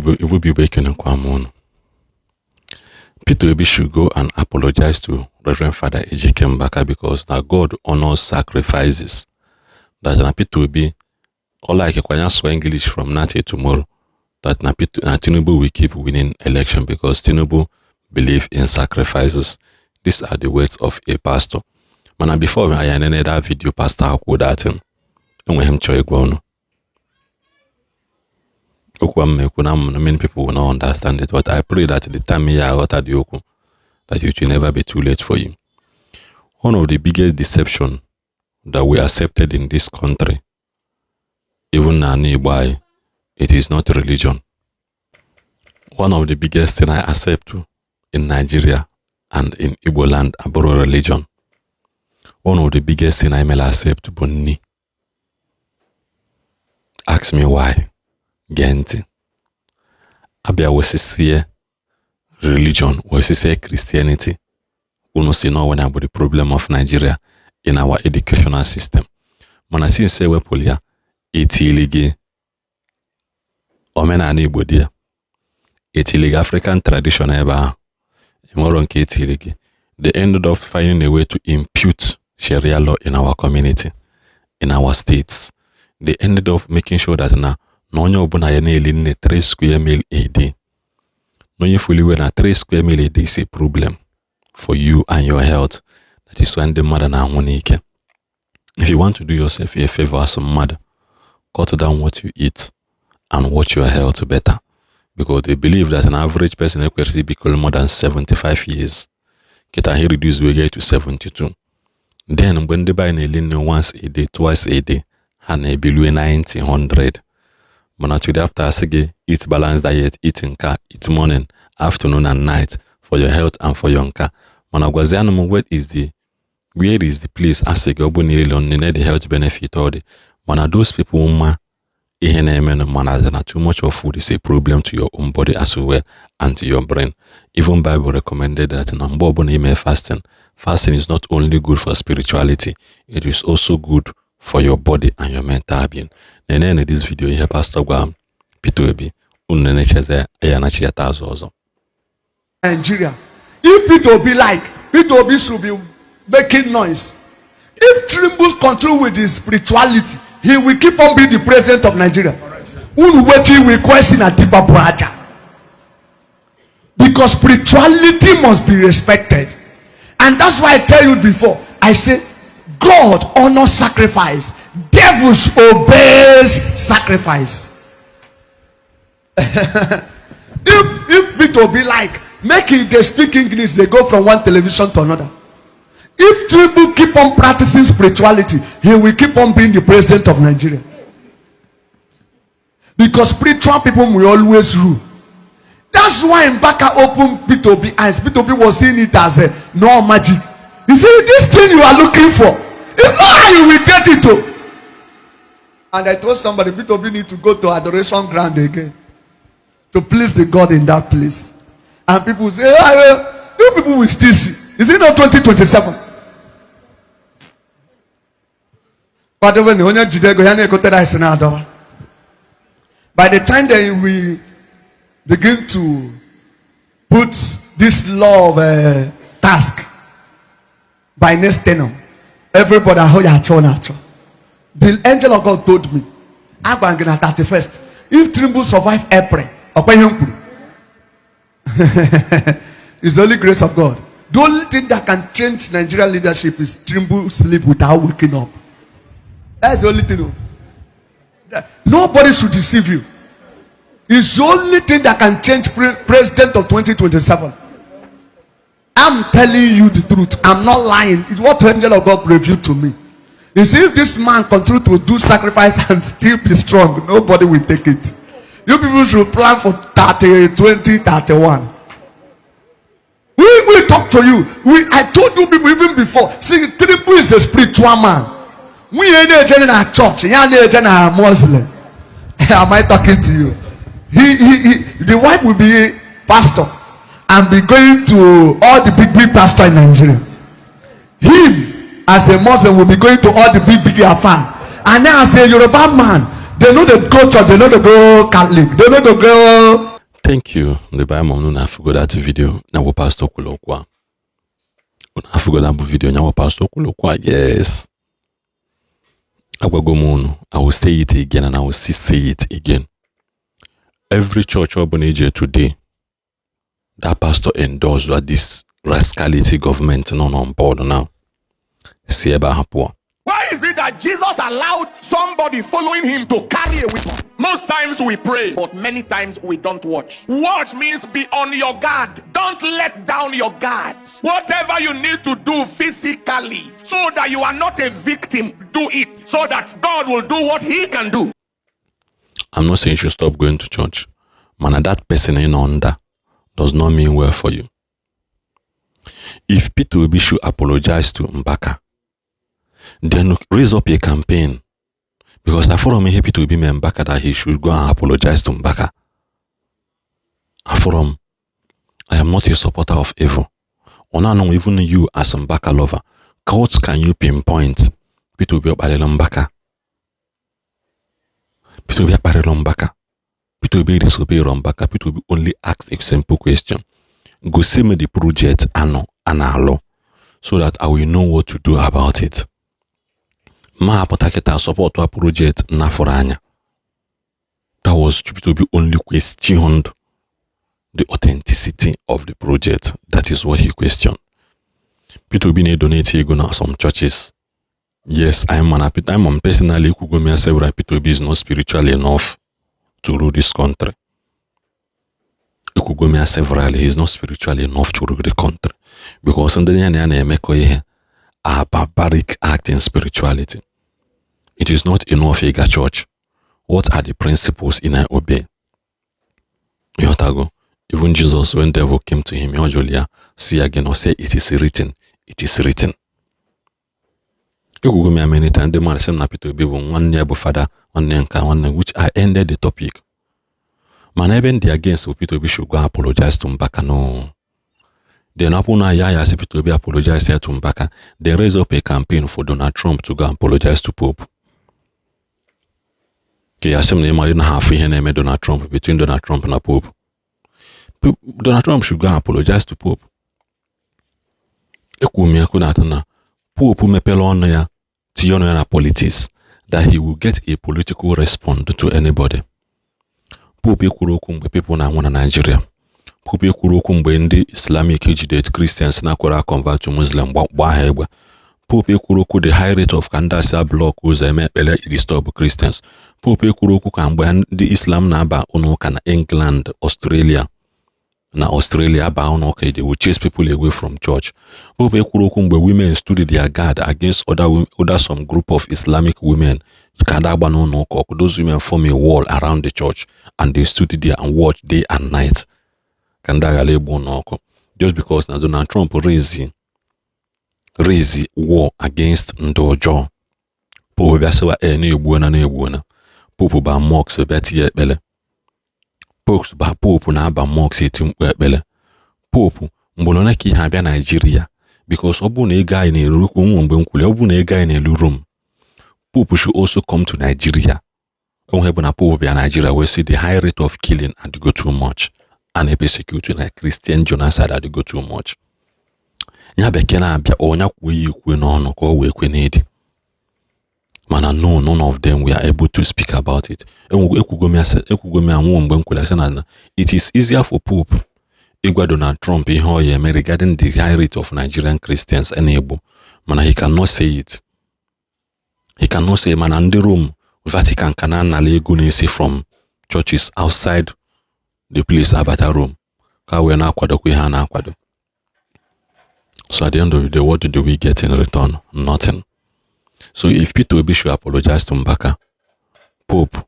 It will be waking in Kwamon. Peter Obi should go and apologize to Rev Father Ejike Mbaka because now God honors sacrifices. That na Peter Obi, all like a Kwanya English from now till tomorrow, that na Tinubu will keep winning election because Tinubu believe in sacrifices. These are the words of a pastor. Man, before I ended that video, pastor I quote that him. And when him choy go many people will not understand it, but I pray that the time you are out at the Oku, that it will never be too late for you. One of the biggest deception that we accepted in this country, even now nearby, it is not religion. One of the biggest thing I accept in Nigeria and in Igbo land about religion. One of the biggest thing I may accept Bonni. Ask me why. Genti. Abia wesisiye religion, wesisiye Christianity. Uno see no one about the problem of Nigeria in our educational system. Mana since we polia itiligi omena ani bodia. Itiligi African tradition eba imoronke itiligi. They ended up finding a way to impute Sharia law in our community, in our states. They ended up making sure that now no one open a 3 square meal a day. No you fully when a 3 square meal a day is a problem for you and your health. That is when the mother now money. If you want to do yourself a favor as a mother, cut down what you eat and watch your health better. Because they believe that an average person will become more than 75 years. Can he reduce weight to 72? Then when they buy a once a day, twice a day, and below 90, 100. But today after sige, eat balanced diet, eat in car, eat morning, afternoon and night for your health and for your car. Managwaziano, where is the place as a go the health benefit or the mana those people mana too much of food is a problem to your own body as well and to your brain. Even Bible recommended that in fasting. Fasting is not only good for spirituality, it is also good for your body and your mental being. Then in this video here, Pastor Gwam, Peter Obi, Nigeria. If Peter Obi Peter Obi should be making noise. If Tinubu control with his spirituality, he will keep on being the president of Nigeria. Unweti will question a deeper braja. Because spirituality must be respected. And that's why I tell you before, I say, God honors sacrifice. Devils obeys sacrifice. if Peter be making they speak English, they go from one television to another. If Tinubu keep on practicing spirituality, he will keep on being the president of Nigeria. Because spiritual people will always rule. That's why Mbaka opened Peter Obi's eyes. Peter Obi was seeing it as a no magic. He said, this thing you are looking for, you know how you will get it to. And I told somebody, Peter Obi need to go to adoration ground again to please the God in that place. And people say, you people will still see. Is it not 2027? By the time that we begin to put this law of task by next tenor, everybody the angel of God told me, I'm going to 31st. If Tinubu survive April, it's the only grace of God. The only thing that can change Nigerian leadership is Tinubu sleep without waking up. That's the only thing. Nobody should deceive you. It's the only thing that can change president of 2027. I'm telling you the truth. I'm not lying. It's what the angel of God revealed to me. You see, if this man continue to do sacrifice and still be strong, nobody will take it. You people should plan for 2031. We talk to you. I told you people even before. See, Tinubu is a spiritual man. We ain't in a church. You ain't in a Muslim. Am I talking to you? The wife will be a pastor and be going to all the big pastor in Nigeria. Him as a Muslim will be going to all the big affair. And now as a Yoruba man, they know the go church, they know the go Catholic, they know the go Thank you. The Bible no forgot that video. Now Pastor Kulokwa. I forgot that video. Now Pastor Kulokwa. Yes. I will say it again and I will say it again. Every church urban today, that pastor endorsed that this rascality government not on board now. See about Hapua. Why is it that Jesus allowed somebody following him to carry a weapon? Most times we pray, but many times we don't watch. Watch means be on your guard. Don't let down your guards. Whatever you need to do physically, so that you are not a victim, do it. So that God will do what he can do. I'm not saying you should stop going to church. Man, that person in under does not mean well for you. If Peter Obi should apologize to Mbaka, then raise up a campaign. Because I forum here Peter Obi Mbaka that he should go and apologize to Mbaka. I forum, I am not a supporter of evil. Or now, even you as Mbaka lover, what can you pinpoint Peter Obi Mbaka? Peter Obi Mbaka. Peter Obi disobey Mbaka. Peter Obi only asked a simple question. Go see me the project analo, so that I will know what to do about it. Ma apotaketa support to a project na foranya. That was Peter Obi only questioned the authenticity of the project. That is what he questioned. Peter Obi need donate ego now some churches. Yes, I'm personally Kugomia several Peter Obi is not spiritual enough to rule this country. Ikugomia several, he is not spiritual enough to rule the country. Because in the a barbaric act in spirituality. It is not enough a church. What are the principles in I obey? Even Jesus, when devil came to him, Julia, see again or say it is written. It is written. Many times the man said Peter Obi one near Father, one which I ended the topic. Man, even the against Peter Obi should go apologize to Mbaka. No. Then Apuna Yaya see Peter Obi apologize to Mbaka. They raise up a campaign for Donald Trump to go apologize to Pope. Okay, I say half name Donald Trump between Donald Trump and Pope. Donald Trump should go apologize to Pope. Pope mepelo on ya na politics that he will get a political response to anybody. Pope ekwuru okwu mgbe people na Nigeria. Pope ekwuru okwu mgbe ndị Islamic ejide Christians na kwara convert to Muslim gbaa ha egbe. Pope ekwuru okwu the high rate of kandasa block ụzọ eme ekpere disturb Christians. Pope ekwuru okwu ka mgbe ndị Islam na-aba ụka na England, Australia ba ụka, they will chase people away from church. Pope ekwuru okwu mgbe women stood their guard against some group of Islamic women. Those women form a wall around the church and they stood there and watched day and night. Just because Donald Trump raised war against Ndojo. Pope biasewa na Pope ba mocks beti ekpele. Pope na aba mocks eti mkpu ekpele. Pope mbonona ki ha bia Nigeria because obu na ega na eru ku mgbe nkwule obu na ega na elu Rome. Pope should also come to Nigeria. Na Pope bia Nigeria we see the high rate of killing and go too much and a persecuting like Christian genocide and go too much. Nya bekena abia onya kwe no ko we kwe need. Man, no, none of them were able to speak about it. It is easier for Pope Igwa Donald Trump regarding the high rate of Nigerian Christians and Igbo. Man, he cannot say it. He cannot say, man, and the room Vatican can see from churches outside the place about Rome. So at the end of the day, what do we get in return? Nothing. So if Peter Obi should apologize to Mbaka, Pope,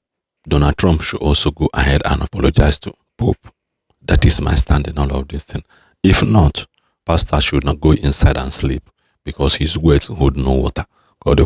Donald Trump should also go ahead and apologize to Pope. That is my stand in all of this thing. If not, Pastor should not go inside and sleep because his words hold no water. God,